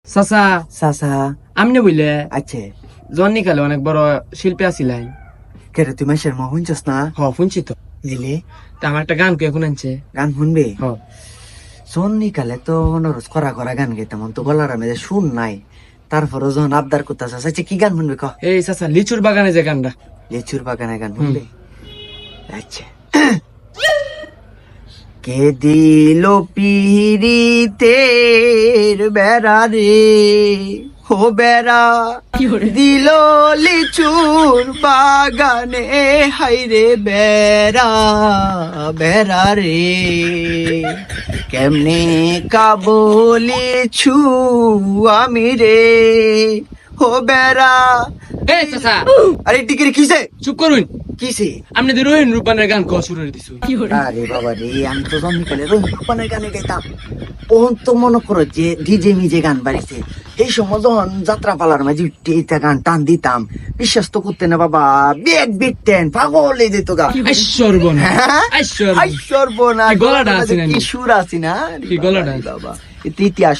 চাচা চাচা আমনে বইলে আচ্ছা জন্নি কালে অনেক বড় শিল্পী আছিলেন। কেরে তুই মাসের মা শুনছস না শুনছি তো। নিলে তা আমার একটা গান কে এখন আনছে। গান শুনবে হ সন্নি কালে তো নরস করা করা গান গাইতাম তো গলার মেঝে শুন নাই তারপরে যখন আবদার করতে চাস আচ্ছা কি গান শুনবে ক এই চাচা লিচুর বাগানে যে গানটা। লেচুর বাগানে গান শুনবে আচ্ছা কে দিল পিরিতের বেড়া রে ও বেড়া দিল লিচুর বাগানে হাইরে বেড়া বেড়া রে কেমনে কাবলিছু আমি রে ও বেড়া এই চাচা আরে টিকিরে কিসে চুপ করুন। কিসে আপনি তো রোহিন রূপানের গান কওয়া শুরু করে দিছো। আরে বাবা রে আমি তো জন্মিকালে রোহিণের গানে গাইতাম ওহন তো মনে করো যে ডিজে মিজে গান বাড়িছে এই সময় যখন যাত্রা পালার মাঝে উঠে এটা গান টান দিতাম বিশ্বাস তো করতে না বাবা বেগ বিটতেন পাগল হয়ে যেত গা আইশ্বর্বন আইশ্বর্বন আইশ্বর বোনা কি গলাটা আছে না? কি সুর আছি না কি গলাটা? বাবা এতে ইতিহাস